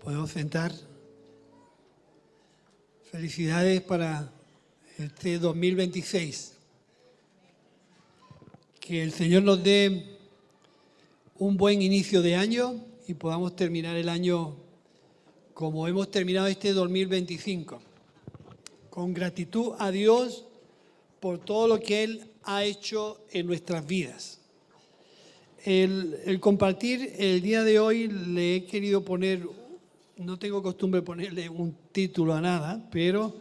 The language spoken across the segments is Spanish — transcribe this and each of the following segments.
Podemos sentar. Felicidades para este 2026. Que el Señor nos dé un buen inicio de año y podamos terminar el año como hemos terminado este 2025. Con gratitud a Dios por todo lo que Él ha hecho en nuestras vidas. El compartir el día de hoy le he querido poner, no tengo costumbre de ponerle un título a nada, pero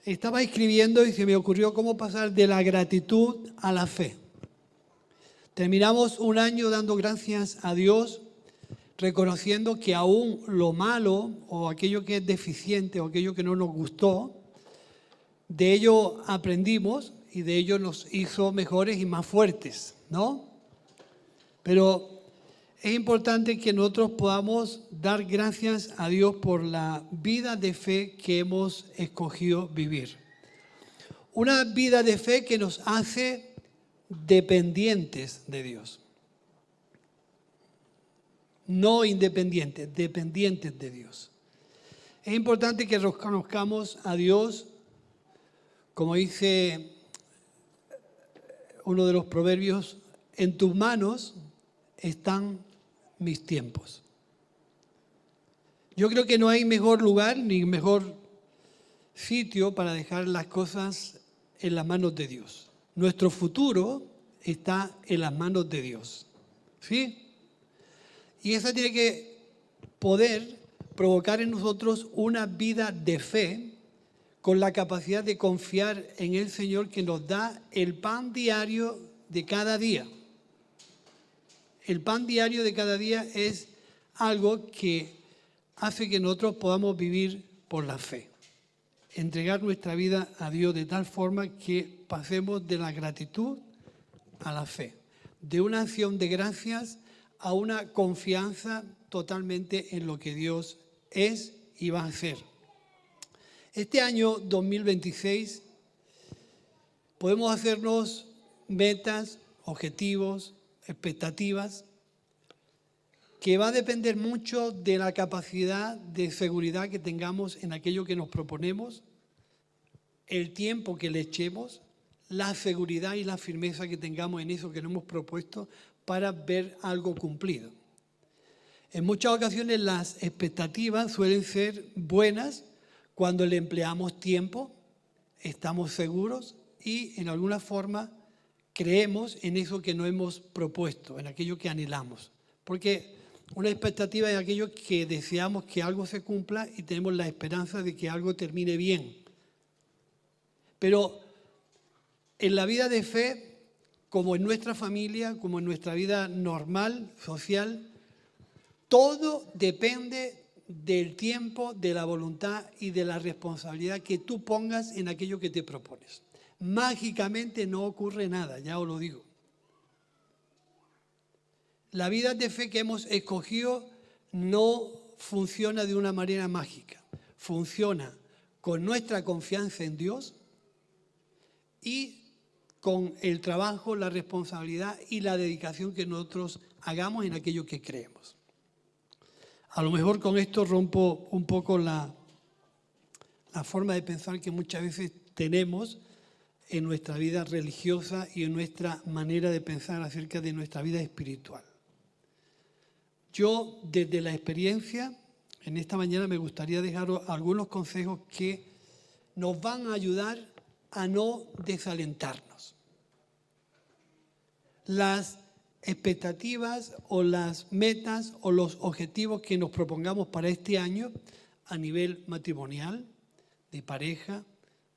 estaba escribiendo y se me ocurrió cómo pasar de la gratitud a la fe. Terminamos un año dando gracias a Dios, reconociendo que aún lo malo o aquello que es deficiente o aquello que no nos gustó, de ello aprendimos y de ello nos hizo mejores y más fuertes, ¿no? Pero es importante que nosotros podamos dar gracias a Dios por la vida de fe que hemos escogido vivir. Una vida de fe que nos hace dependientes de Dios. No independientes, dependientes de Dios. Es importante que reconozcamos a Dios, como dice uno de los proverbios, en tus manos están mis tiempos. Yo creo que no hay mejor lugar ni mejor sitio para dejar las cosas en las manos de Dios. Nuestro futuro está en las manos de Dios. ¿Sí? Y eso tiene que poder provocar en nosotros una vida de fe con la capacidad de confiar en el Señor que nos da el pan diario de cada día. El pan diario de cada día es algo que hace que nosotros podamos vivir por la fe. Entregar nuestra vida a Dios de tal forma que pasemos de la gratitud a la fe. De una acción de gracias a una confianza totalmente en lo que Dios es y va a hacer. Este año 2026 podemos hacernos metas, objetivos, expectativas, que va a depender mucho de la capacidad de seguridad que tengamos en aquello que nos proponemos, el tiempo que le echemos, la seguridad y la firmeza que tengamos en eso que nos hemos propuesto para ver algo cumplido. En muchas ocasiones las expectativas suelen ser buenas cuando le empleamos tiempo, estamos seguros y en alguna forma creemos en eso que nos hemos propuesto, en aquello que anhelamos. Porque una expectativa es aquello que deseamos que algo se cumpla y tenemos la esperanza de que algo termine bien. Pero en la vida de fe, como en nuestra familia, como en nuestra vida normal, social, todo depende del tiempo, de la voluntad y de la responsabilidad que tú pongas en aquello que te propones. Mágicamente no ocurre nada, ya os lo digo. La vida de fe que hemos escogido no funciona de una manera mágica. Funciona con nuestra confianza en Dios y con el trabajo, la responsabilidad y la dedicación que nosotros hagamos en aquello que creemos. A lo mejor con esto rompo un poco la forma de pensar que muchas veces tenemos en nuestra vida religiosa y en nuestra manera de pensar acerca de nuestra vida espiritual. Yo, desde la experiencia, en esta mañana me gustaría dejaros algunos consejos que nos van a ayudar a no desalentarnos. Las expectativas o las metas o los objetivos que nos propongamos para este año a nivel matrimonial, de pareja,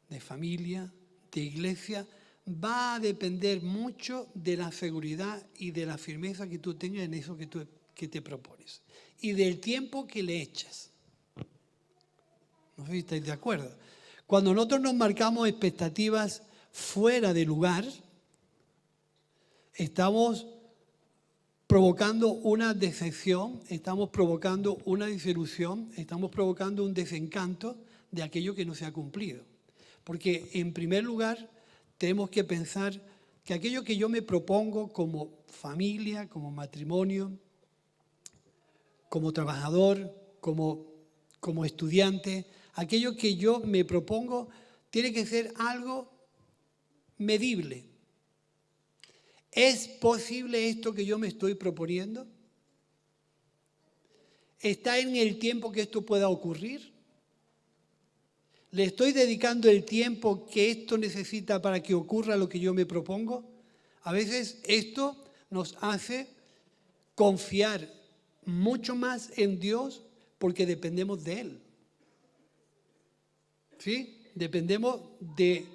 de familia, de iglesia, va a depender mucho de la seguridad y de la firmeza que tú tengas en eso que te propones y del tiempo que le echas. No sé si estáis de acuerdo. Cuando nosotros nos marcamos expectativas fuera de lugar, estamos provocando una decepción, estamos provocando una desilusión, estamos provocando un desencanto de aquello que no se ha cumplido. Porque en primer lugar tenemos que pensar que aquello que yo me propongo como familia, como matrimonio, como trabajador, como estudiante, aquello que yo me propongo tiene que ser algo medible. ¿Es posible esto que yo me estoy proponiendo? ¿Está en el tiempo que esto pueda ocurrir? ¿Le estoy dedicando el tiempo que esto necesita para que ocurra lo que yo me propongo? A veces esto nos hace confiar mucho más en Dios porque dependemos de Él. ¿Sí? Dependemos de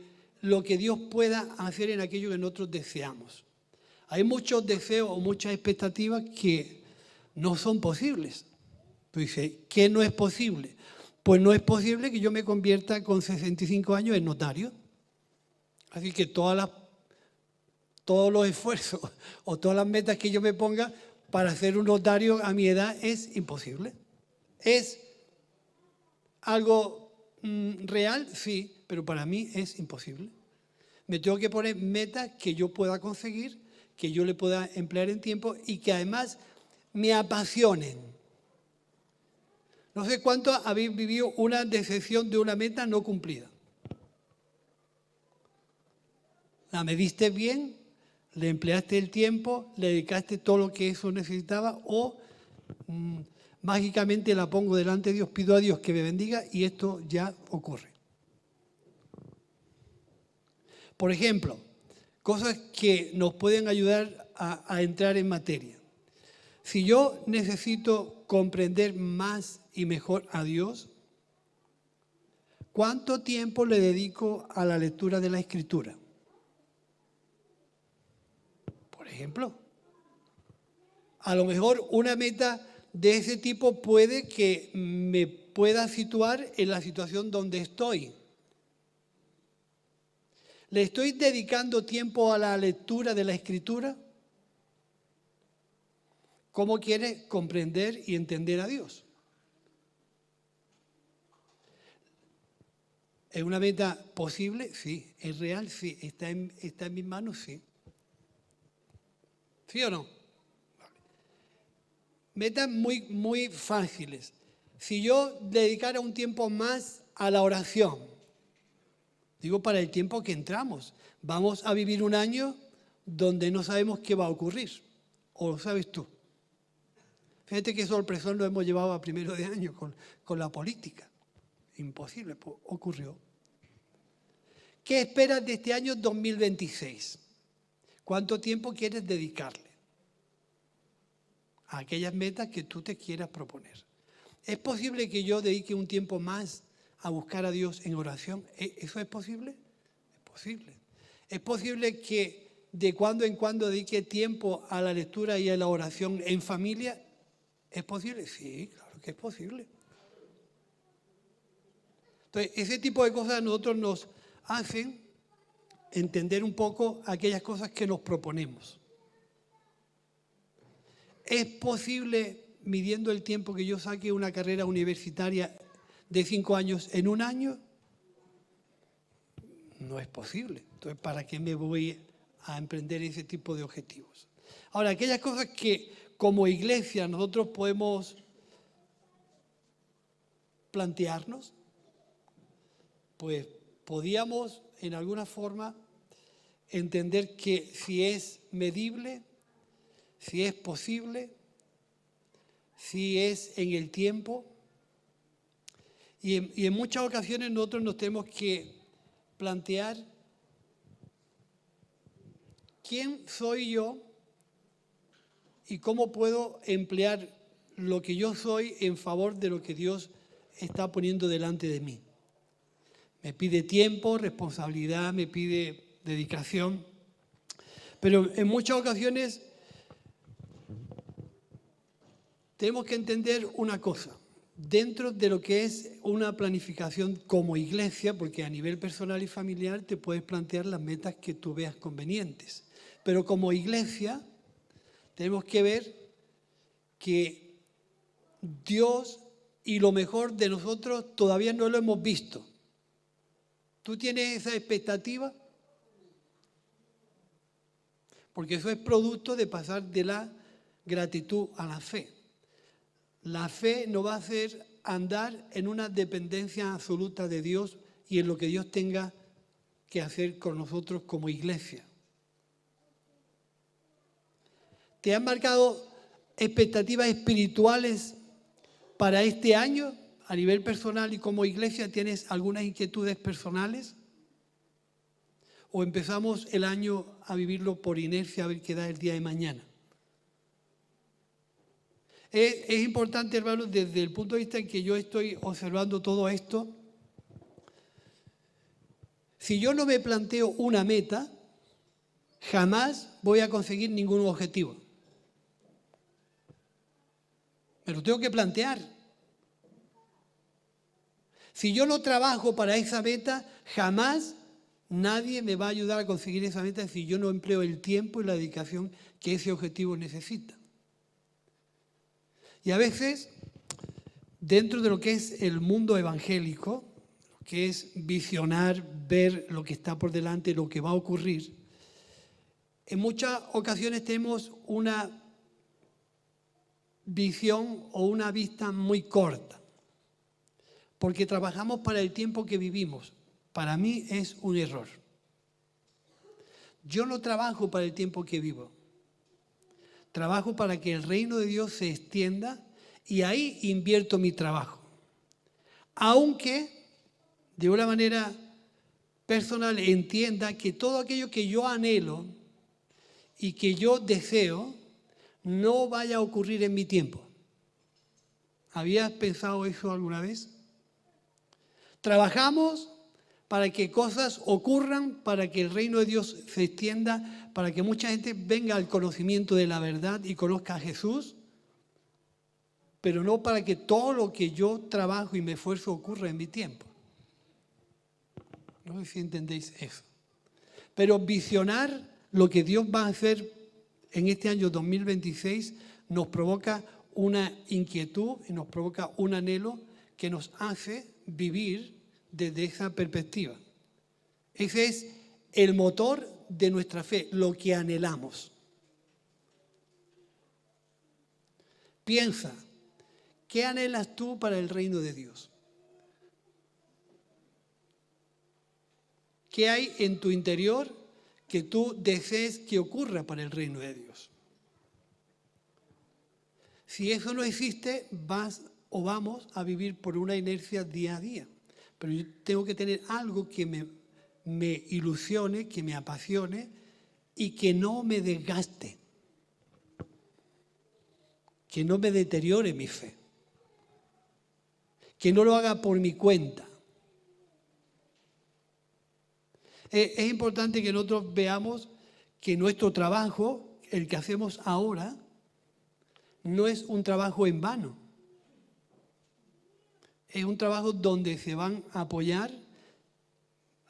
lo que Dios pueda hacer en aquello que nosotros deseamos. Hay muchos deseos o muchas expectativas que no son posibles. Tú dices, ¿qué no es posible? Pues no es posible que yo me convierta con 65 años en notario. Así que todos los esfuerzos o todas las metas que yo me ponga para ser un notario a mi edad es imposible. ¿Es algo real? Sí, pero para mí es imposible. Me tengo que poner metas que yo pueda conseguir, que yo le pueda emplear en tiempo y que además me apasionen. No sé cuánto habéis vivido una decepción de una meta no cumplida. ¿La mediste bien? ¿Le empleaste el tiempo? ¿Le dedicaste todo lo que eso necesitaba? ¿O mágicamente la pongo delante de Dios, pido a Dios que me bendiga y esto ya ocurre? Por ejemplo, cosas que nos pueden ayudar a entrar en materia. Si yo necesito comprender más y mejor a Dios, ¿cuánto tiempo le dedico a la lectura de la Escritura? Por ejemplo, a lo mejor una meta de ese tipo puede que me pueda situar en la situación donde estoy. ¿Le estoy dedicando tiempo a la lectura de la Escritura? ¿Cómo quiere comprender y entender a Dios? ¿Es una meta posible? Sí. ¿Es real? Sí. ¿Está en mis manos? Sí. ¿Sí o no? Metas muy, muy fáciles. Si yo dedicara un tiempo más a la oración, digo para el tiempo que entramos, vamos a vivir un año donde no sabemos qué va a ocurrir. ¿O lo sabes tú? Fíjate qué sorpresón lo hemos llevado a primero de año con la política. Imposible, pues, ocurrió. ¿Qué esperas de este año 2026? ¿Cuánto tiempo quieres dedicarle a aquellas metas que tú te quieras proponer? ¿Es posible que yo dedique un tiempo más a buscar a Dios en oración? ¿Eso es posible? Es posible. ¿Es posible que de cuando en cuando dedique tiempo a la lectura y a la oración en familia? ¿Es posible? Sí, claro que es posible. Entonces, ese tipo de cosas a nosotros nos hacen entender un poco aquellas cosas que nos proponemos. ¿Es posible, midiendo el tiempo, que yo saque una carrera universitaria de 5 años en un año? No es posible. Entonces, ¿para qué me voy a emprender ese tipo de objetivos? Ahora, aquellas cosas que como iglesia nosotros podemos plantearnos, pues podíamos en alguna forma entender que si es medible, si es posible, si es en el tiempo. Y en muchas ocasiones nosotros nos tenemos que plantear quién soy yo y cómo puedo emplear lo que yo soy en favor de lo que Dios está poniendo delante de mí. Me pide tiempo, responsabilidad, me pide dedicación, pero en muchas ocasiones tenemos que entender una cosa. Dentro de lo que es una planificación como iglesia, porque a nivel personal y familiar te puedes plantear las metas que tú veas convenientes, pero como iglesia tenemos que ver que Dios y lo mejor de nosotros todavía no lo hemos visto. ¿Tú tienes esa expectativa? Porque eso es producto de pasar de la gratitud a la fe. La fe nos va a hacer andar en una dependencia absoluta de Dios y en lo que Dios tenga que hacer con nosotros como iglesia. ¿Te han marcado expectativas espirituales para este año a nivel personal y como iglesia? ¿Tienes algunas inquietudes personales? ¿O empezamos el año a vivirlo por inercia a ver qué da el día de mañana? Es importante, hermanos, desde el punto de vista en que yo estoy observando todo esto. Si yo no me planteo una meta, jamás voy a conseguir ningún objetivo. Me lo tengo que plantear. Si yo no trabajo para esa meta, jamás nadie me va a ayudar a conseguir esa meta si yo no empleo el tiempo y la dedicación que ese objetivo necesita. Y a veces, dentro de lo que es el mundo evangélico, que es visionar, ver lo que está por delante, lo que va a ocurrir, en muchas ocasiones tenemos una visión o una vista muy corta, porque trabajamos para el tiempo que vivimos. Para mí es un error. Yo no trabajo para el tiempo que vivo. Trabajo para que el reino de Dios se extienda y ahí invierto mi trabajo. Aunque de una manera personal entienda que todo aquello que yo anhelo y que yo deseo no vaya a ocurrir en mi tiempo. ¿Habías pensado eso alguna vez? Trabajamos para que cosas ocurran, para que el reino de Dios se extienda, para que mucha gente venga al conocimiento de la verdad y conozca a Jesús, pero no para que todo lo que yo trabajo y me esfuerzo ocurra en mi tiempo. No sé si entendéis eso. Pero visionar lo que Dios va a hacer en este año 2026 nos provoca una inquietud y nos provoca un anhelo que nos hace vivir desde esa perspectiva. Ese es el motor de nuestra fe, lo que anhelamos. Piensa, ¿qué anhelas tú para el reino de Dios? ¿Qué hay en tu interior que tú desees que ocurra para el reino de Dios? Si eso no existe, vas o vamos a vivir por una inercia día a día. Pero yo tengo que tener algo que me ilusione, que me apasione y que no me desgaste, que no me deteriore mi fe, que no lo haga por mi cuenta. Es importante que nosotros veamos que nuestro trabajo, el que hacemos ahora, no es un trabajo en vano. Es un trabajo donde se van a apoyar,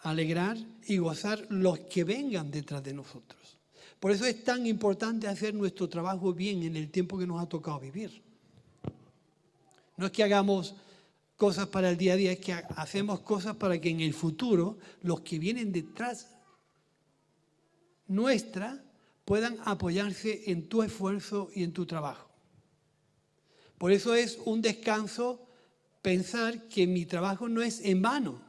alegrar y gozar los que vengan detrás de nosotros. Por eso es tan importante hacer nuestro trabajo bien en el tiempo que nos ha tocado vivir. No es que hagamos cosas para el día a día, es que hacemos cosas para que en el futuro los que vienen detrás nuestra puedan apoyarse en tu esfuerzo y en tu trabajo. Por eso es un descanso pensar que mi trabajo no es en vano,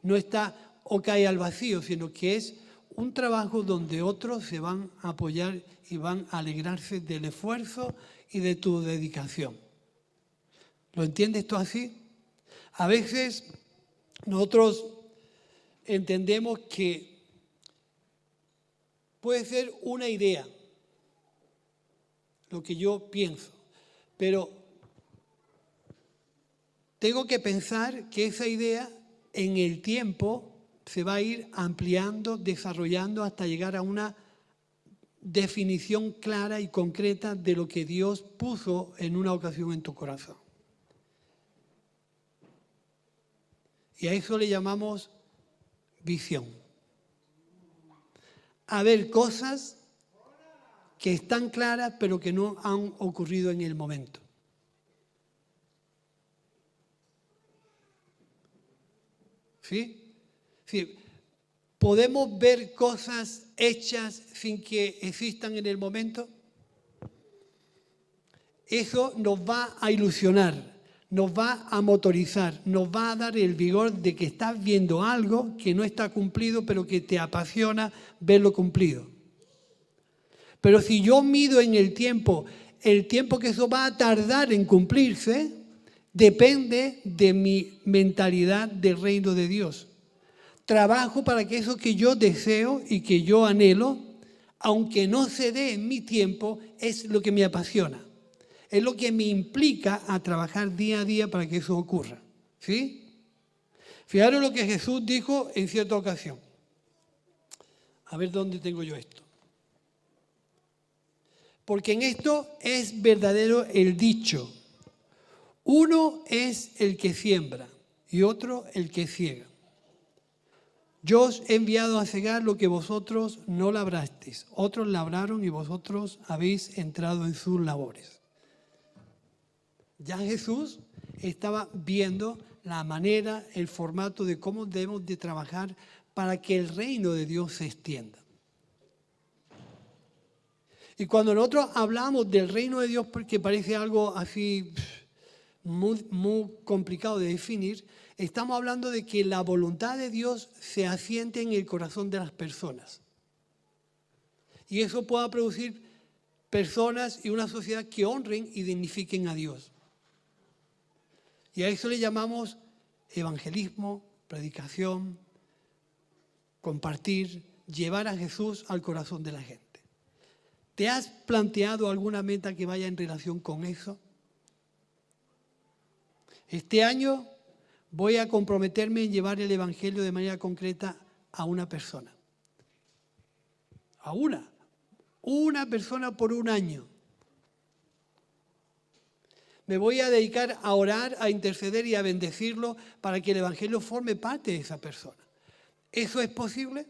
no está o cae al vacío, sino que es un trabajo donde otros se van a apoyar y van a alegrarse del esfuerzo y de tu dedicación. ¿Lo entiendes esto así? A veces nosotros entendemos que puede ser una idea, lo que yo pienso, pero tengo que pensar que esa idea en el tiempo se va a ir ampliando, desarrollando hasta llegar a una definición clara y concreta de lo que Dios puso en una ocasión en tu corazón. Y a eso le llamamos visión. A ver cosas que están claras pero que no han ocurrido en el momento. ¿Sí? Sí. ¿Podemos ver cosas hechas sin que existan en el momento? eso nos va a ilusionar, nos va a motorizar, nos va a dar el vigor de que estás viendo algo que no está cumplido, pero que te apasiona verlo cumplido. Pero si yo mido en el tiempo que eso va a tardar en cumplirse, depende de mi mentalidad del reino de Dios. Trabajo para que eso que yo deseo y que yo anhelo, aunque no se dé en mi tiempo, es lo que me apasiona. Es lo que me implica a trabajar día a día para que eso ocurra. ¿Sí? Fijaros lo que Jesús dijo en cierta ocasión. A ver dónde tengo yo esto. Porque en esto es verdadero el dicho. Uno es el que siembra y otro el que ciega. Yo os he enviado a cegar lo que vosotros no labrasteis. Otros labraron y vosotros habéis entrado en sus labores. Ya Jesús estaba viendo la manera, el formato de cómo debemos de trabajar para que el reino de Dios se extienda. Y cuando nosotros hablamos del reino de Dios, porque parece algo así muy complicado de definir, estamos hablando de que la voluntad de Dios se asiente en el corazón de las personas. Y eso pueda producir personas y una sociedad que honren y dignifiquen a Dios. Y a eso le llamamos evangelismo, predicación, compartir, llevar a Jesús al corazón de la gente. ¿Te has planteado alguna meta que vaya en relación con eso? Este año voy a comprometerme en llevar el evangelio de manera concreta a una persona. A una persona por un año. Me voy a dedicar a orar, a interceder y a bendecirlo para que el evangelio forme parte de esa persona. ¿Eso es posible?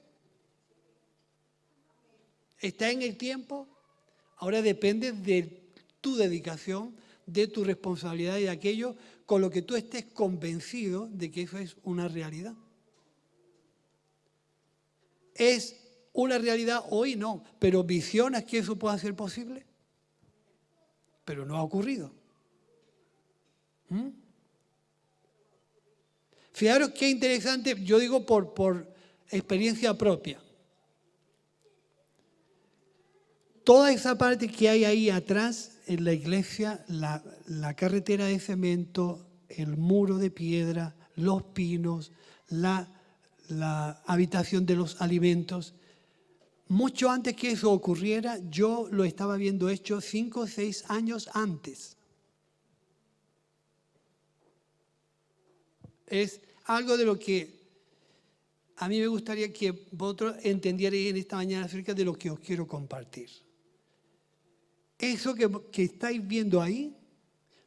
¿Está en el tiempo? Ahora depende de tu dedicación, de tu responsabilidad y de aquello con lo que tú estés convencido de que eso es una realidad. ¿Es una realidad hoy? No, pero ¿visionas que eso pueda ser posible? Pero no ha ocurrido. Fijaros qué interesante, yo digo por experiencia propia. Toda esa parte que hay ahí atrás en la iglesia, la carretera de cemento, el muro de piedra, los pinos, la habitación de los alimentos, mucho antes que eso ocurriera, yo lo estaba viendo hecho 5 o 6 años antes. Es algo de lo que a mí me gustaría que vosotros entendierais en esta mañana acerca de lo que os quiero compartir. Eso que estáis viendo ahí,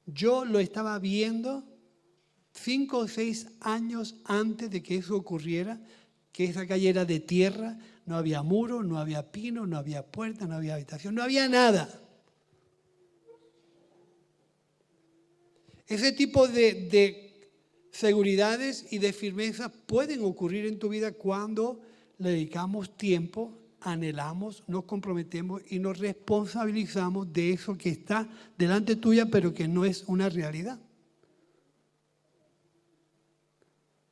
yo lo estaba viendo 5 o 6 años antes de que eso ocurriera, que esa calle era de tierra, no había muro, no había pino, no había puerta, no había habitación, no había nada. Ese tipo de seguridades y de firmeza pueden ocurrir en tu vida cuando le dedicamos tiempo, anhelamos, nos comprometemos y nos responsabilizamos de eso que está delante tuya, pero que no es una realidad.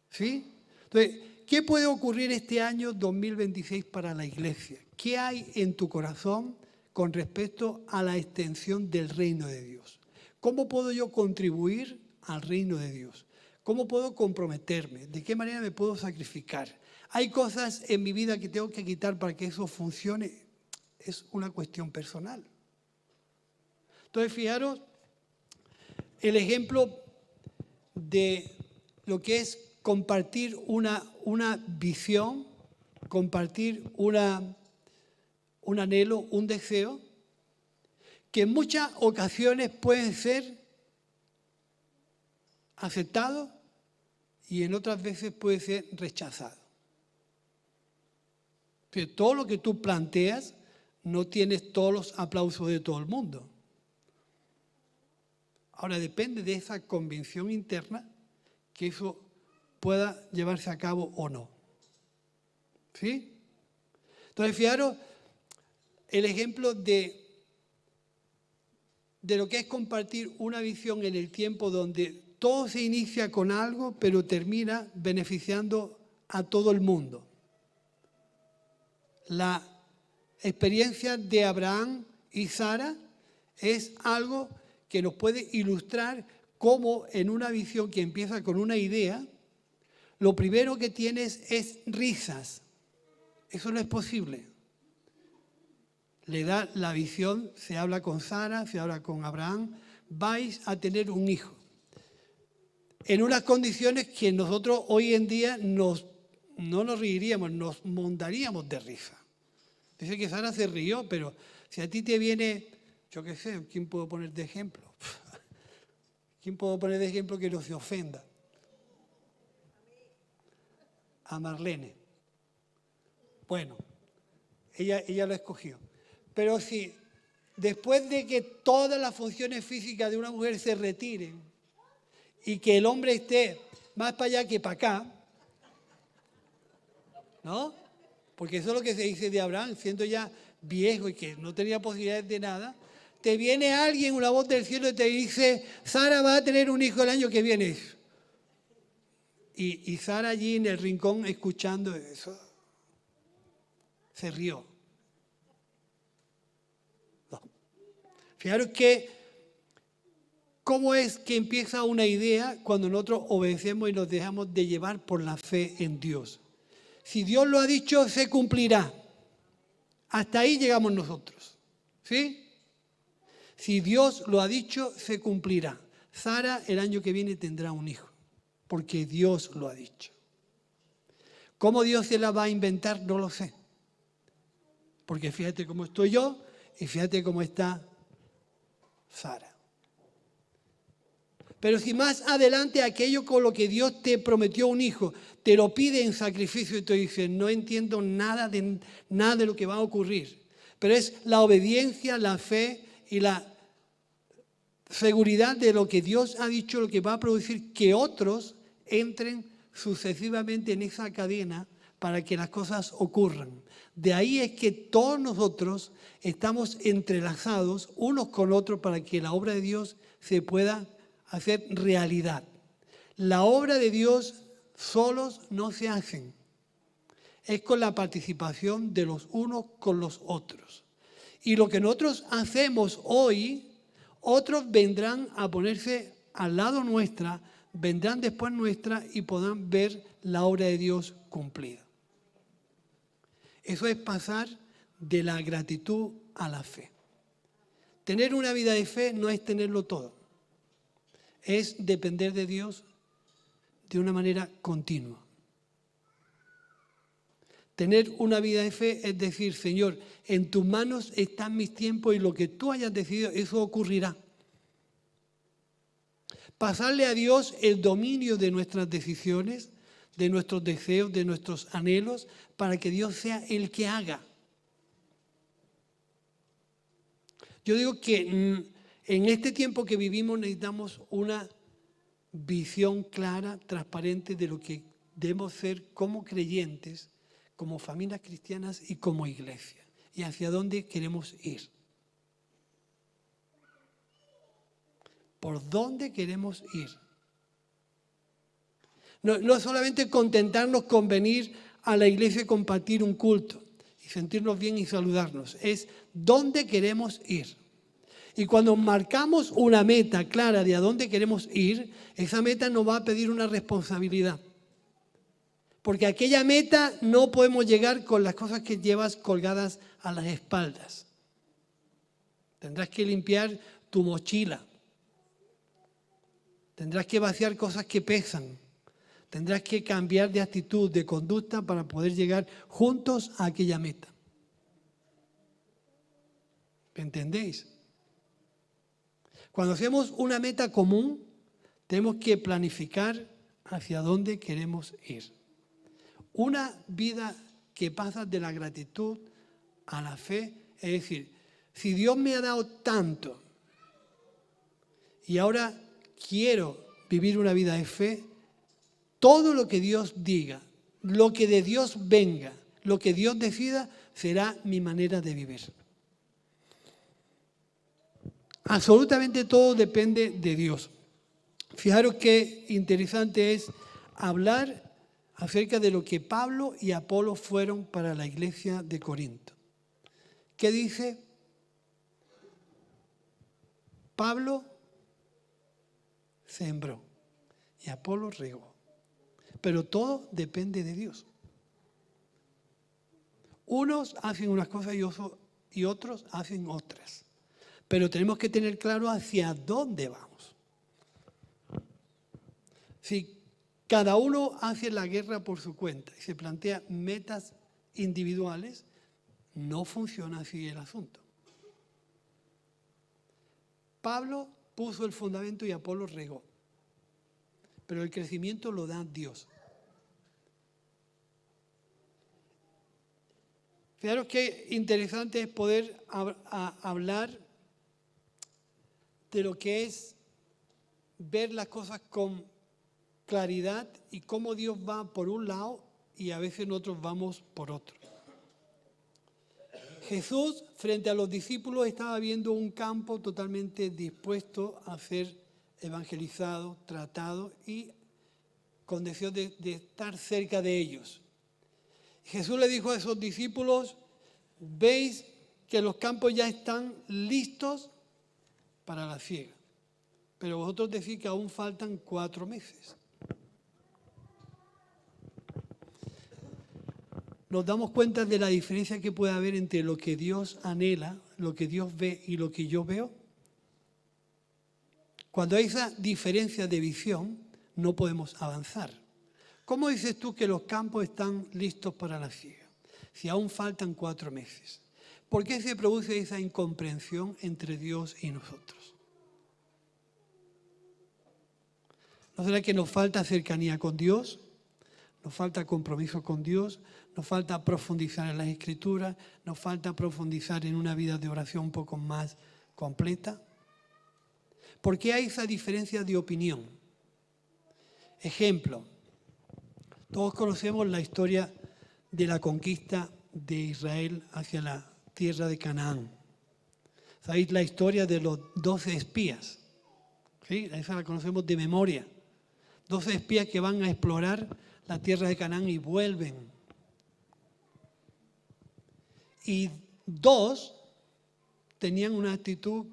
¿Sí? Entonces, ¿qué puede ocurrir este año 2026 para la iglesia? ¿Qué hay en tu corazón con respecto a la extensión del reino de Dios? ¿Cómo puedo yo contribuir al reino de Dios? ¿Cómo puedo comprometerme? ¿De qué manera me puedo sacrificar? ¿Hay cosas en mi vida que tengo que quitar para que eso funcione? Es una cuestión personal. Entonces, fijaros el ejemplo de lo que es compartir una visión, compartir un anhelo, un deseo, que en muchas ocasiones pueden ser aceptados y en otras veces puede ser rechazado. Todo lo que tú planteas no tienes todos los aplausos de todo el mundo. Ahora depende de esa convicción interna que eso pueda llevarse a cabo o no. ¿Sí? Entonces, fijaros el ejemplo de de lo que es compartir una visión en el tiempo donde todo se inicia con algo, pero termina beneficiando a todo el mundo. La experiencia de Abraham y Sara es algo que nos puede ilustrar cómo en una visión que empieza con una idea, lo primero que tienes es risas. Eso no es posible. Le da la visión, se habla con Sara, se habla con Abraham, vais a tener un hijo. En unas condiciones que nosotros hoy en día no nos reiríamos, nos montaríamos de risa. Dice que Sara se rió, pero si a ti te viene, yo qué sé, ¿quién puedo poner de ejemplo? ¿Quién puedo poner de ejemplo que no se ofenda? A Marlene. Bueno, ella lo escogió. Pero si después de que todas las funciones físicas de una mujer se retiren y que el hombre esté más para allá que para acá, ¿no? Porque eso es lo que se dice de Abraham, siendo ya viejo y que no tenía posibilidades de nada, te viene alguien, una voz del cielo y te dice, Sara va a tener un hijo el año que viene. Y Sara allí en el rincón escuchando eso, se rió. No. Fijaros que cómo es que empieza una idea cuando nosotros obedecemos y nos dejamos de llevar por la fe en Dios. Si Dios lo ha dicho, se cumplirá. Hasta ahí llegamos nosotros. ¿Sí? Si Dios lo ha dicho, se cumplirá. Sara el año que viene tendrá un hijo, porque Dios lo ha dicho. ¿Cómo Dios se la va a inventar? No lo sé. Porque fíjate cómo estoy yo y fíjate cómo está Sara. Pero si más adelante aquello con lo que Dios te prometió un hijo, te lo pide en sacrificio y te dice, no entiendo nada de lo que va a ocurrir. Pero es la obediencia, la fe y la seguridad de lo que Dios ha dicho, lo que va a producir que otros entren sucesivamente en esa cadena para que las cosas ocurran. De ahí es que todos nosotros estamos entrelazados unos con otros para que la obra de Dios se pueda hacer realidad. La obra de Dios solos no se hacen. Es con la participación de los unos con los otros. Y lo que nosotros hacemos hoy, otros vendrán a ponerse al lado nuestra, vendrán después nuestra y podrán ver la obra de Dios cumplida. Eso es pasar de la gratitud a la fe. Tener una vida de fe no es tenerlo todo. Es depender de Dios de una manera continua. Tener una vida de fe es decir, Señor, en tus manos están mis tiempos y lo que tú hayas decidido, eso ocurrirá. Pasarle a Dios el dominio de nuestras decisiones, de nuestros deseos, de nuestros anhelos, para que Dios sea el que haga. Yo digo que en este tiempo que vivimos necesitamos una visión clara, transparente de lo que debemos ser como creyentes, como familias cristianas y como iglesia, y hacia dónde queremos ir. ¿Por dónde queremos ir? No solamente contentarnos con venir a la iglesia y compartir un culto y sentirnos bien y saludarnos, es dónde queremos ir. Y cuando marcamos una meta clara de a dónde queremos ir, esa meta nos va a pedir una responsabilidad. Porque a aquella meta no podemos llegar con las cosas que llevas colgadas a las espaldas. Tendrás que limpiar tu mochila. Tendrás que vaciar cosas que pesan. Tendrás que cambiar de actitud, de conducta para poder llegar juntos a aquella meta. ¿Entendéis? Cuando hacemos una meta común, tenemos que planificar hacia dónde queremos ir. Una vida que pasa de la gratitud a la fe, es decir, si Dios me ha dado tanto y ahora quiero vivir una vida de fe, todo lo que Dios diga, lo que de Dios venga, lo que Dios decida, será mi manera de vivir. Absolutamente todo depende de Dios. Fijaros qué interesante es hablar acerca de lo que Pablo y Apolo fueron para la iglesia de Corinto. ¿Qué dice? Pablo sembró y Apolo regó. Pero todo depende de Dios. Unos hacen unas cosas y otros hacen otras. Pero tenemos que tener claro hacia dónde vamos. Si cada uno hace la guerra por su cuenta y se plantea metas individuales, no funciona así el asunto. Pablo puso el fundamento y Apolo regó. Pero el crecimiento lo da Dios. Fijaros qué interesante es poder hablar de lo que es ver las cosas con claridad y cómo Dios va por un lado y a veces nosotros vamos por otro. Jesús, frente a los discípulos, estaba viendo un campo totalmente dispuesto a ser evangelizado, tratado y con deseo de estar cerca de ellos. Jesús le dijo a esos discípulos, veis que los campos ya están listos para la siega, pero vosotros decís que aún faltan 4 meses. Nos damos cuenta de la diferencia que puede haber entre lo que Dios anhela, lo que Dios ve y lo que yo veo. Cuando hay esa diferencia de visión, no podemos avanzar. ¿Cómo dices tú que los campos están listos para la siega? Si aún faltan 4 meses. ¿Por qué se produce esa incomprensión entre Dios y nosotros? ¿No será que nos falta cercanía con Dios? ¿Nos falta compromiso con Dios? ¿Nos falta profundizar en las Escrituras? ¿Nos falta profundizar en una vida de oración un poco más completa? ¿Por qué hay esa diferencia de opinión? Ejemplo. Todos conocemos la historia de la conquista de Israel hacia la tierra de Canaán. ¿Sabéis la historia de los 12 espías? ¿Sí? Esa la conocemos de memoria. 12 espías que van a explorar la tierra de Canaán y vuelven. Y 2 tenían una actitud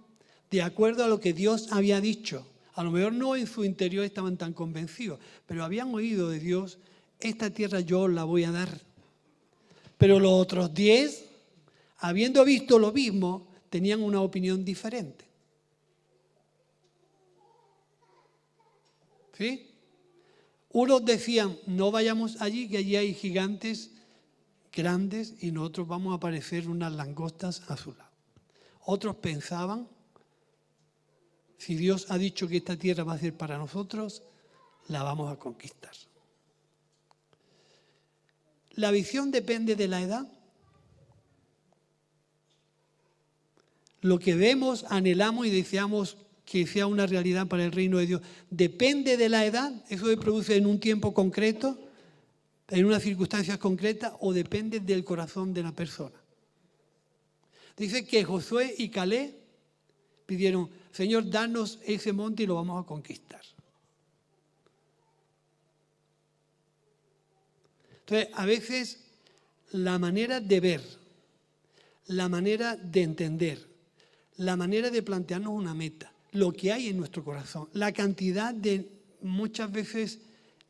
de acuerdo a lo que Dios había dicho. A lo mejor no en su interior estaban tan convencidos, pero habían oído de Dios, esta tierra yo la voy a dar. Pero los otros 10, habiendo visto lo mismo, tenían una opinión diferente. ¿Sí? Unos decían, no vayamos allí, que allí hay gigantes grandes y nosotros vamos a parecer unas langostas a su lado. Otros pensaban, si Dios ha dicho que esta tierra va a ser para nosotros, la vamos a conquistar. ¿La visión depende de la edad? Lo que vemos, anhelamos y deseamos que sea una realidad para el reino de Dios, ¿depende de la edad? ¿Eso se produce en un tiempo concreto, en unas circunstancias concretas, o depende del corazón de la persona? Dice que Josué y Caleb pidieron, Señor, danos ese monte y lo vamos a conquistar. Entonces, a veces la manera de ver, la manera de entender, la manera de plantearnos una meta, lo que hay en nuestro corazón, la cantidad de muchas veces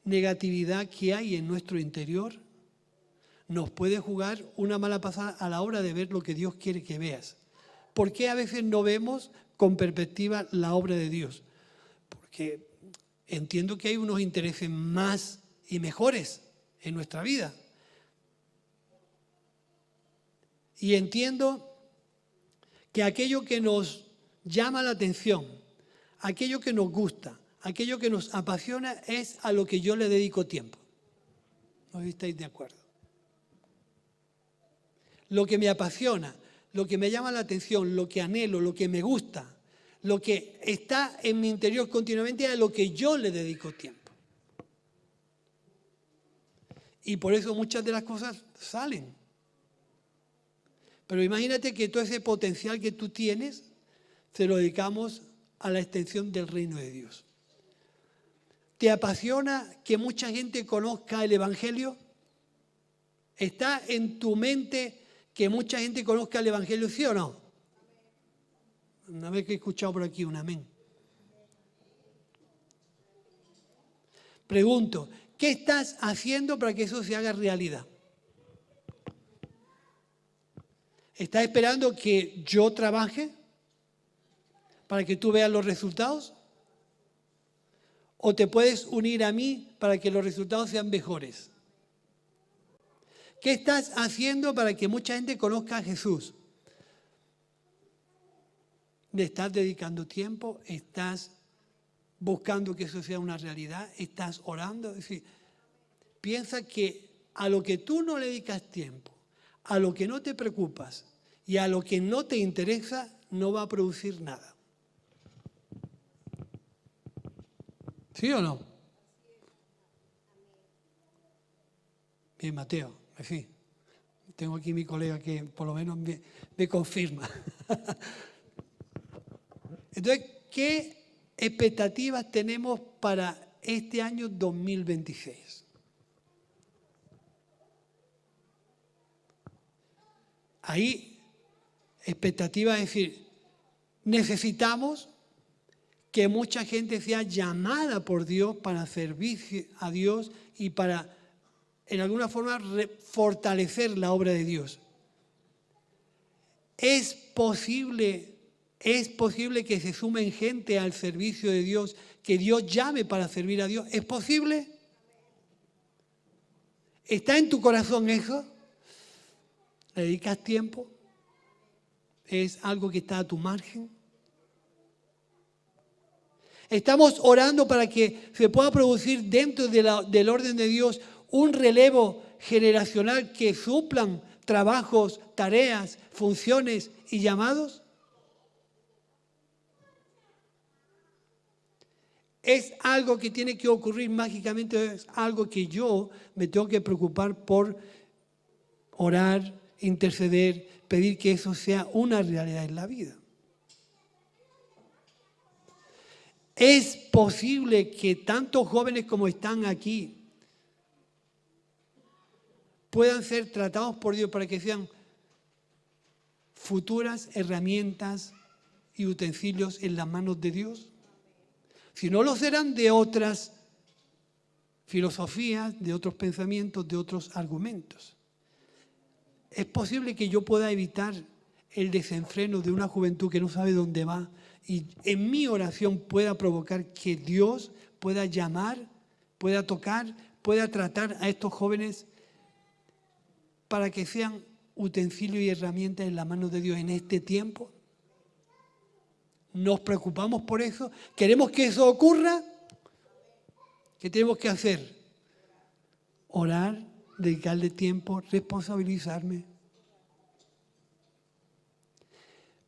negatividad que hay en nuestro interior, nos puede jugar una mala pasada a la hora de ver lo que Dios quiere que veas. ¿Por qué a veces no vemos con perspectiva la obra de Dios? Porque entiendo que hay unos intereses más y mejores en nuestra vida. Y entiendo que aquello que nos llama la atención, aquello que nos gusta, aquello que nos apasiona es a lo que yo le dedico tiempo. ¿No estáis de acuerdo? Lo que me apasiona, lo que me llama la atención, lo que anhelo, lo que me gusta, lo que está en mi interior continuamente es a lo que yo le dedico tiempo. Y por eso muchas de las cosas salen. Pero imagínate que todo ese potencial que tú tienes, se lo dedicamos a la extensión del reino de Dios. ¿Te apasiona que mucha gente conozca el Evangelio? ¿Está en tu mente que mucha gente conozca el Evangelio, sí o no? Una vez que he escuchado por aquí un amén. Pregunto, ¿qué estás haciendo para que eso se haga realidad? ¿Estás esperando que yo trabaje para que tú veas los resultados? ¿O te puedes unir a mí para que los resultados sean mejores? ¿Qué estás haciendo para que mucha gente conozca a Jesús? ¿Le estás dedicando tiempo? ¿Estás buscando que eso sea una realidad? ¿Estás orando? Es decir, piensa que a lo que tú no le dedicas tiempo, a lo que no te preocupas y a lo que no te interesa, no va a producir nada. ¿Sí o no? Bien, Mateo, sí. Tengo aquí mi colega que por lo menos me confirma. Entonces, ¿qué expectativas tenemos para este año 2026? Ahí, expectativa es decir, necesitamos que mucha gente sea llamada por Dios para servir a Dios y para, en alguna forma, fortalecer la obra de Dios. ¿Es posible que se sumen gente al servicio de Dios, que Dios llame para servir a Dios? ¿Es posible? ¿Está en tu corazón eso? ¿Le dedicas tiempo? ¿Es algo que está a tu margen? Estamos orando para que se pueda producir dentro del orden de Dios un relevo generacional que suplan trabajos, tareas, funciones y llamados. Es algo que tiene que ocurrir mágicamente, es algo que yo me tengo que preocupar por orar, interceder, pedir que eso sea una realidad en la vida. Es posible que tantos jóvenes como están aquí puedan ser tratados por Dios para que sean futuras herramientas y utensilios en las manos de Dios. Si no lo serán, de otras filosofías, de otros pensamientos, de otros argumentos. Es posible que yo pueda evitar el desenfreno de una juventud que no sabe dónde va y en mi oración pueda provocar que Dios pueda llamar, pueda tocar, pueda tratar a estos jóvenes para que sean utensilios y herramientas en las manos de Dios en este tiempo. ¿Nos preocupamos por eso? ¿Queremos que eso ocurra? ¿Qué tenemos que hacer? Orar, dedicarle tiempo, responsabilizarme.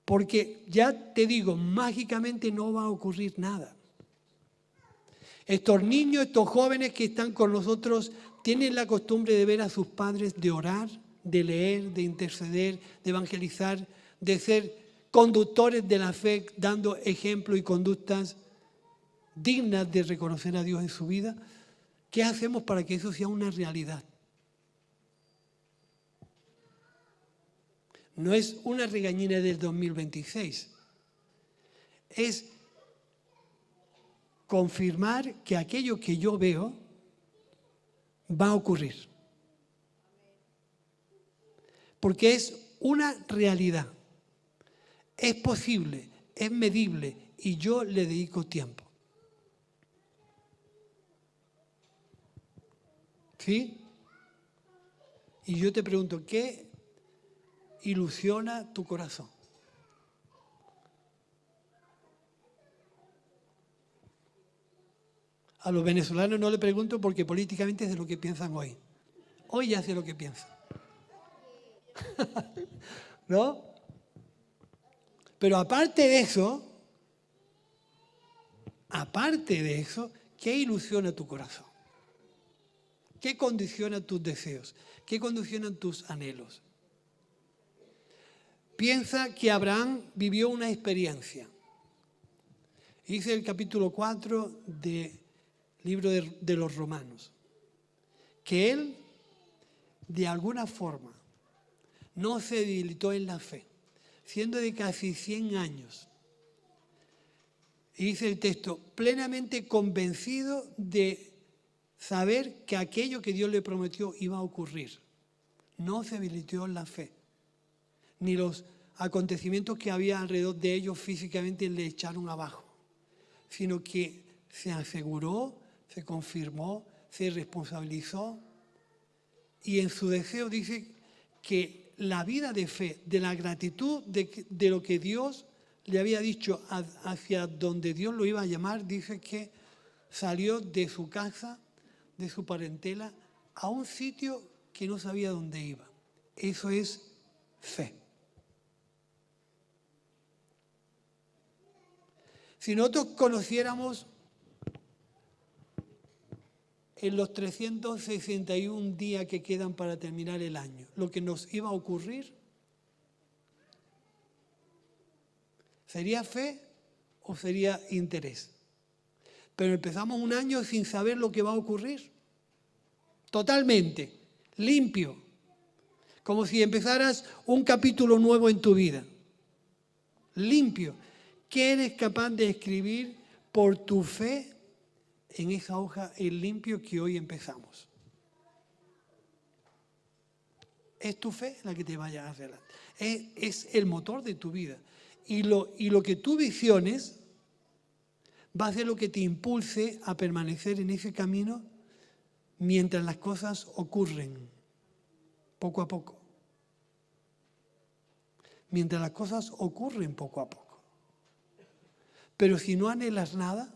Porque ya te digo, mágicamente no va a ocurrir nada. Estos niños, estos jóvenes que están con nosotros, tienen la costumbre de ver a sus padres, de orar, de leer, de interceder, de evangelizar, de ser conductores de la fe, dando ejemplo y conductas dignas de reconocer a Dios en su vida. ¿Qué hacemos para que eso sea una realidad? No es una regañina del 2026. Es confirmar que aquello que yo veo va a ocurrir. Porque es una realidad. Es posible, es medible y yo le dedico tiempo. ¿Sí? Y yo te pregunto, ¿qué ilusiona tu corazón? A los venezolanos no le pregunto porque políticamente es de lo que piensan hoy. Hoy ya sé lo que piensan. ¿No? Pero aparte de eso, ¿qué ilusiona tu corazón? ¿Qué condiciona tus deseos? ¿Qué condicionan tus anhelos? Piensa que Abraham vivió una experiencia. Dice el capítulo 4 del libro de los Romanos, que él, de alguna forma, no se debilitó en la fe, siendo de casi 100 años. Y dice el texto, plenamente convencido de saber que aquello que Dios le prometió iba a ocurrir. No se debilitó en la fe, ni los acontecimientos que había alrededor de ellos físicamente le echaron abajo, sino que se aseguró, se confirmó, se responsabilizó y en su deseo dice que la vida de fe, de la gratitud de lo que Dios le había dicho hacia donde Dios lo iba a llamar, dice que salió de su casa, de su parentela, a un sitio que no sabía dónde iba. Eso es fe. Si nosotros conociéramos en los 361 días que quedan para terminar el año lo que nos iba a ocurrir, ¿sería fe o sería interés? Pero empezamos un año sin saber lo que va a ocurrir. Totalmente, limpio. Como si empezaras un capítulo nuevo en tu vida. Limpio. ¿Qué eres capaz de escribir por tu fe en esa hoja en limpio que hoy empezamos? Es tu fe la que te vaya hacia adelante. Es el motor de tu vida. Y lo que tú visiones va a ser lo que te impulse a permanecer en ese camino mientras las cosas ocurren, poco a poco. Mientras las cosas ocurren poco a poco. Pero si no anhelas nada,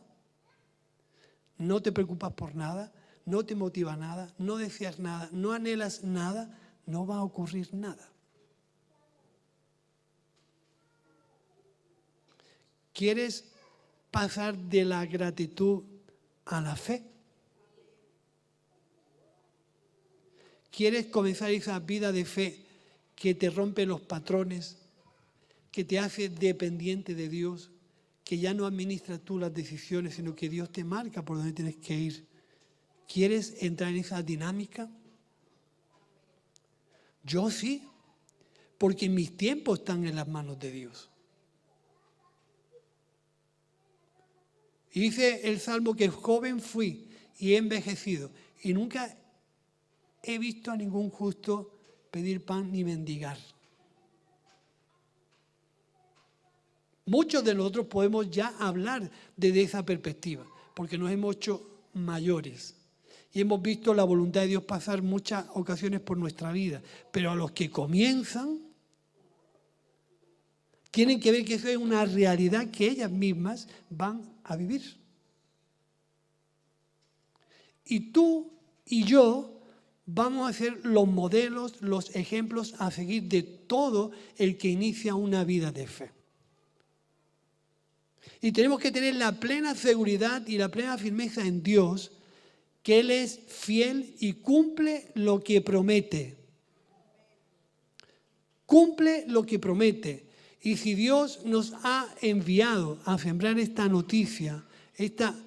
no te preocupas por nada, no te motiva nada, no deseas nada, no anhelas nada, no va a ocurrir nada. ¿Quieres pasar de la gratitud a la fe? ¿Quieres comenzar esa vida de fe que te rompe los patrones, que te hace dependiente de Dios, que ya no administras tú las decisiones, sino que Dios te marca por dónde tienes que ir? ¿Quieres entrar en esa dinámica? Yo sí, porque mis tiempos están en las manos de Dios. Y dice el Salmo que joven fui y he envejecido y nunca he visto a ningún justo pedir pan ni mendigar. Muchos de nosotros podemos ya hablar desde esa perspectiva, porque nos hemos hecho mayores y hemos visto la voluntad de Dios pasar muchas ocasiones por nuestra vida. Pero a los que comienzan, tienen que ver que eso es una realidad que ellas mismas van a vivir. Y tú y yo vamos a ser los modelos, los ejemplos a seguir de todo el que inicia una vida de fe. Y tenemos que tener la plena seguridad y la plena firmeza en Dios, que Él es fiel y cumple lo que promete. Cumple lo que promete. Y si Dios nos ha enviado a sembrar esta noticia, esta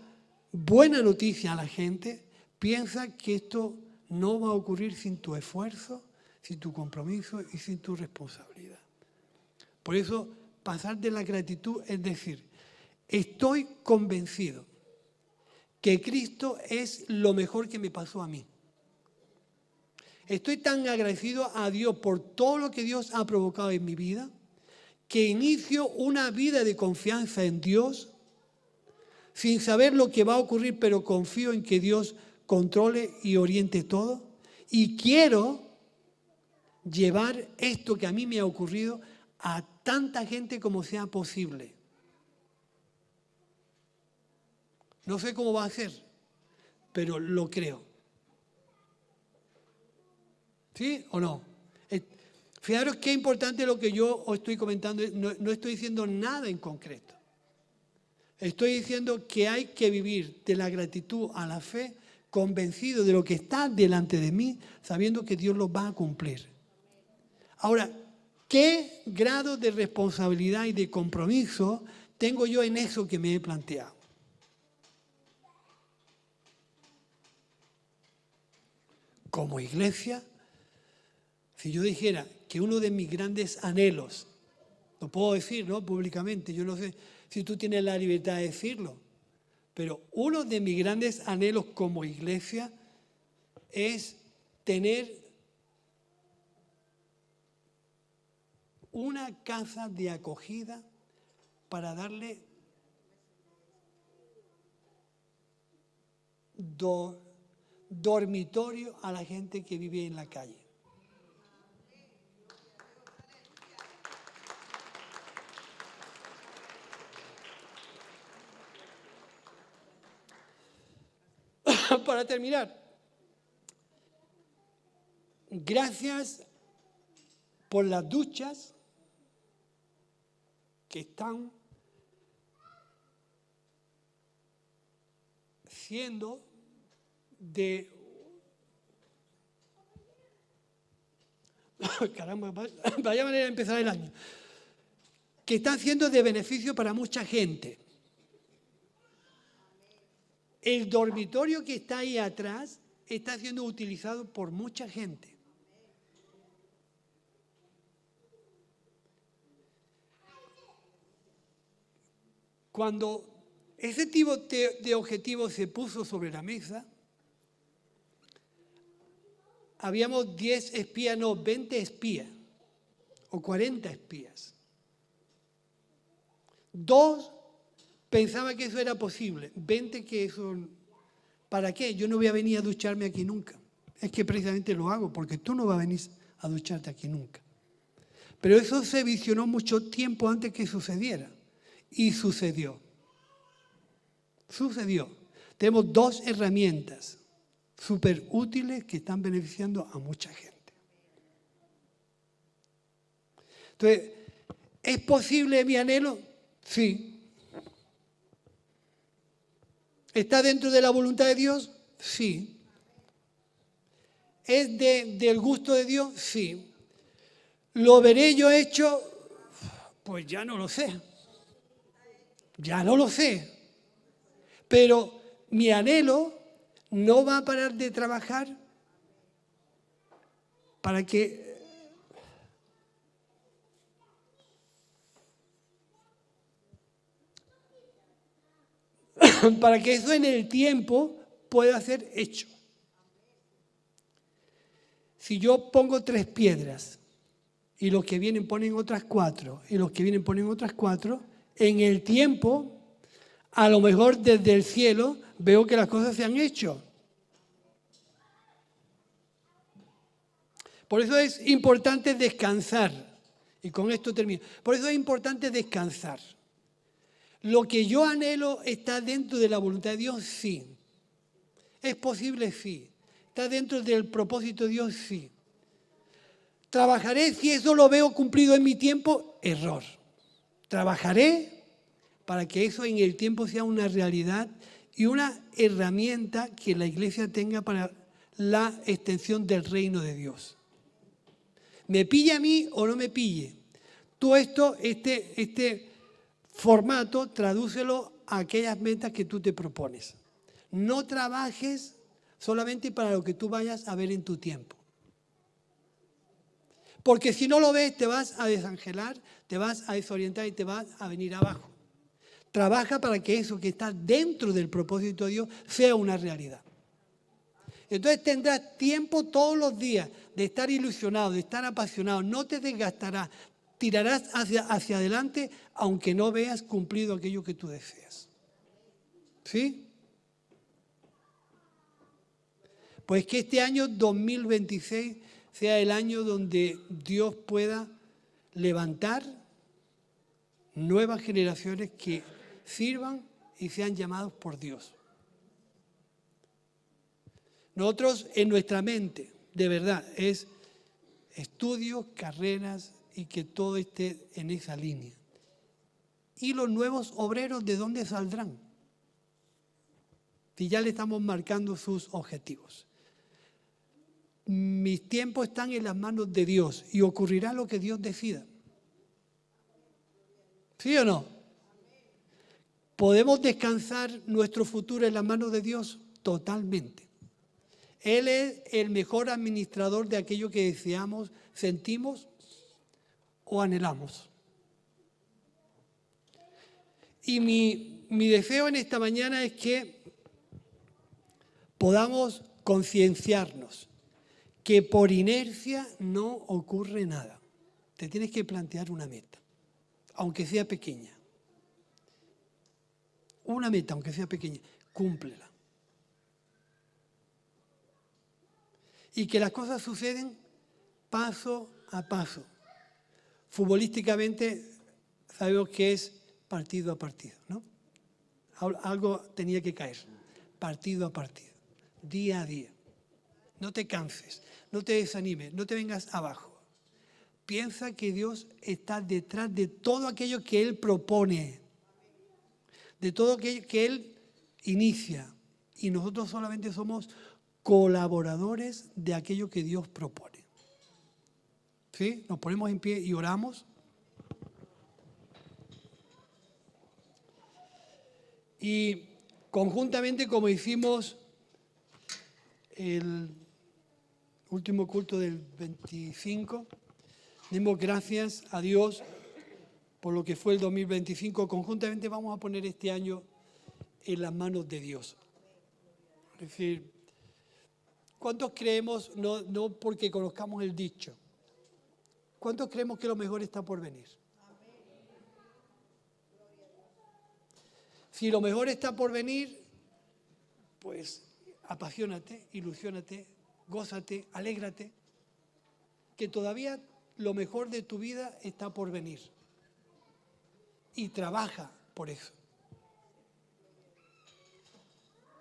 buena noticia a la gente, piensa que esto no va a ocurrir sin tu esfuerzo, sin tu compromiso y sin tu responsabilidad. Por eso, pasar de la gratitud es decir, estoy convencido que Cristo es lo mejor que me pasó a mí. Estoy tan agradecido a Dios por todo lo que Dios ha provocado en mi vida, que inicio una vida de confianza en Dios, sin saber lo que va a ocurrir, pero confío en que Dios controle y oriente todo. Y quiero llevar esto que a mí me ha ocurrido a tanta gente como sea posible. No sé cómo va a ser, pero lo creo. ¿Sí o no? Fijaros qué importante lo que yo os estoy comentando. No estoy diciendo nada en concreto. Estoy diciendo que hay que vivir de la gratitud a la fe, convencido de lo que está delante de mí, sabiendo que Dios lo va a cumplir. Ahora, ¿qué grado de responsabilidad y de compromiso tengo yo en eso que me he planteado? Como iglesia, si yo dijera que uno de mis grandes anhelos, lo puedo decir, ¿no? Públicamente, yo no sé si tú tienes la libertad de decirlo, pero uno de mis grandes anhelos como iglesia es tener una casa de acogida para darle dormitorio a la gente que vive en la calle. Para terminar, gracias por las duchas que están siendo de... Caramba, vaya manera de empezar el año. Que están siendo de beneficio para mucha gente. El dormitorio que está ahí atrás está siendo utilizado por mucha gente. Cuando ese tipo de objetivo se puso sobre la mesa, habíamos 10 espías, no, 20 espías o 40 espías. 2 pensaban que eso era posible, 20 que eso... ¿Para qué? Yo no voy a venir a ducharme aquí nunca. Es que precisamente lo hago porque tú no vas a venir a ducharte aquí nunca. Pero eso se visionó mucho tiempo antes que sucediera. Y sucedió. Sucedió. Tenemos 2 herramientas súper útiles que están beneficiando a mucha gente. Entonces, ¿es posible mi anhelo? Sí. ¿Está dentro de la voluntad de Dios? Sí. ¿Es del gusto de Dios? Sí. ¿Lo veré yo hecho? Pues ya no lo sé. Ya no lo sé. Pero mi anhelo no va a parar de trabajar para que eso en el tiempo pueda ser hecho. Si yo pongo 3 piedras y los que vienen ponen otras 4 y los que vienen ponen otras 4, en el tiempo, a lo mejor desde el cielo, veo que las cosas se han hecho. Por eso es importante descansar. Y con esto termino. Por eso es importante descansar. ¿Lo que yo anhelo está dentro de la voluntad de Dios? Sí. ¿Es posible? Sí. ¿Está dentro del propósito de Dios? Sí. ¿Trabajaré si eso lo veo cumplido en mi tiempo? Error. Trabajaré para que eso en el tiempo sea una realidad y una herramienta que la iglesia tenga para la extensión del reino de Dios. ¿Me pille a mí o no me pille? Tú este formato, tradúcelo a aquellas metas que tú te propones. No trabajes solamente para lo que tú vayas a ver en tu tiempo. Porque si no lo ves, te vas a desangelar, te vas a desorientar y te vas a venir abajo. Trabaja para que eso que está dentro del propósito de Dios sea una realidad. Entonces tendrás tiempo todos los días de estar ilusionado, de estar apasionado, no te desgastarás, tirarás hacia adelante aunque no veas cumplido aquello que tú deseas. ¿Sí? Pues que este año 2026 sea el año donde Dios pueda levantar nuevas generaciones que sirvan y sean llamados por Dios. Nosotros en nuestra mente, de verdad, es estudios, carreras y que todo esté en esa línea. ¿Y los nuevos obreros de dónde saldrán? Si ya le estamos marcando sus objetivos. Mis tiempos están en las manos de Dios y ocurrirá lo que Dios decida. ¿Sí o no? ¿Podemos descansar nuestro futuro en las manos de Dios? Totalmente. Él es el mejor administrador de aquello que deseamos, sentimos o anhelamos. Y mi deseo en esta mañana es que podamos concienciarnos que por inercia no ocurre nada. Te tienes que plantear una meta, aunque sea pequeña. Una meta, aunque sea pequeña, cúmplela. Y que las cosas suceden paso a paso. Futbolísticamente sabemos que es partido a partido, ¿no? Algo tenía que caer, partido a partido, día a día. No te canses, no te desanimes, no te vengas abajo. Piensa que Dios está detrás de todo aquello que Él propone, de todo aquello que Él inicia. Y nosotros solamente somos colaboradores de aquello que Dios propone. ¿Sí? Nos ponemos en pie y oramos. Y conjuntamente, como hicimos el último culto del 25, demos gracias a Dios por lo que fue el 2025. Conjuntamente vamos a poner este año en las manos de Dios. Es decir, ¿cuántos creemos, no porque conozcamos el dicho, cuántos creemos que lo mejor está por venir? Si lo mejor está por venir, pues apasionate, ilusiónate, gózate, alégrate, que todavía lo mejor de tu vida está por venir. Y trabaja por eso.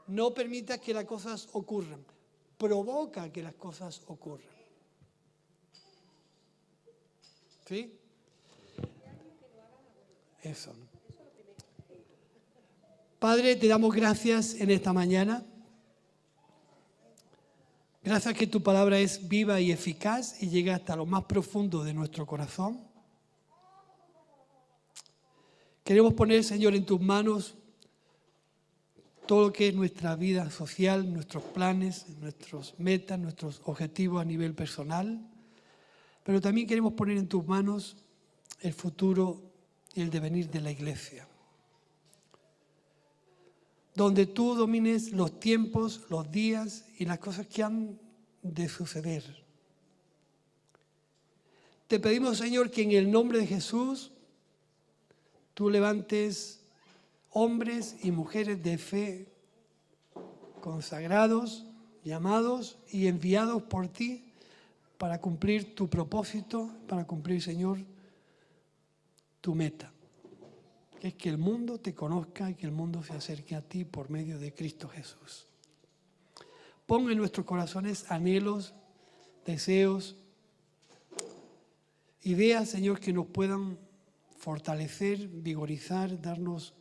No permitas que las cosas ocurran, provoca que las cosas ocurran. ¿Sí? Eso. Padre, te damos gracias en esta mañana. Gracias que tu palabra es viva y eficaz y llega hasta lo más profundo de nuestro corazón. Queremos poner, Señor, en tus manos todo lo que es nuestra vida social, nuestros planes, nuestras metas, nuestros objetivos a nivel personal. Pero también queremos poner en tus manos el futuro y el devenir de la iglesia. Donde tú domines los tiempos, los días y las cosas que han de suceder. Te pedimos, Señor, que en el nombre de Jesús tú levantes hombres y mujeres de fe consagrados, llamados y enviados por ti para cumplir tu propósito, para cumplir, Señor, tu meta. Que es que el mundo te conozca y que el mundo se acerque a ti por medio de Cristo Jesús. Pon en nuestros corazones anhelos, deseos, ideas, Señor, que nos puedan fortalecer, vigorizar, darnos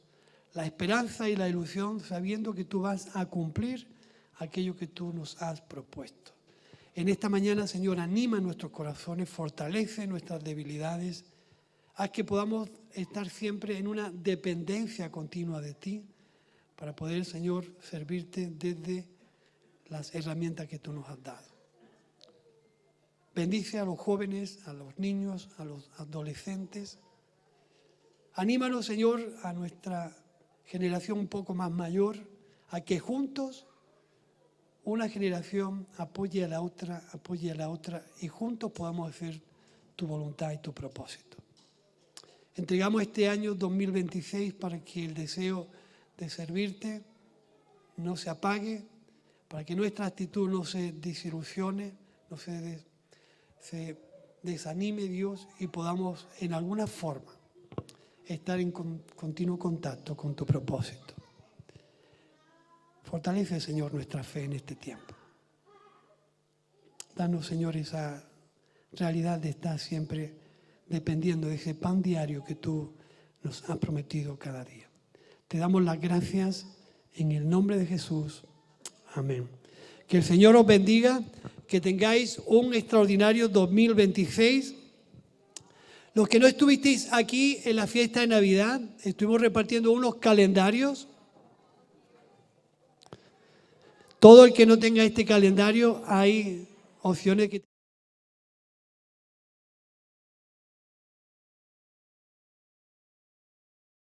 la esperanza y la ilusión, sabiendo que tú vas a cumplir aquello que tú nos has propuesto. En esta mañana, Señor, anima nuestros corazones, fortalece nuestras debilidades, haz que podamos estar siempre en una dependencia continua de ti para poder, Señor, servirte desde las herramientas que tú nos has dado. Bendice a los jóvenes, a los niños, a los adolescentes. Anímanos, Señor, a nuestra generación un poco más mayor, a que juntos una generación apoye a la otra y juntos podamos hacer tu voluntad y tu propósito. Entregamos este año 2026 para que el deseo de servirte no se apague, para que nuestra actitud no se desilusione, no se desanime, Dios, y podamos en alguna forma estar en continuo contacto con tu propósito. Fortalece, Señor, nuestra fe en este tiempo. Danos, Señor, esa realidad de estar siempre dependiendo de ese pan diario que tú nos has prometido cada día. Te damos las gracias en el nombre de Jesús. Amén. Que el Señor os bendiga, que tengáis un extraordinario 2026. Los que no estuvisteis aquí en la fiesta de Navidad, estuvimos repartiendo unos calendarios. Todo el que no tenga este calendario, hay opciones que...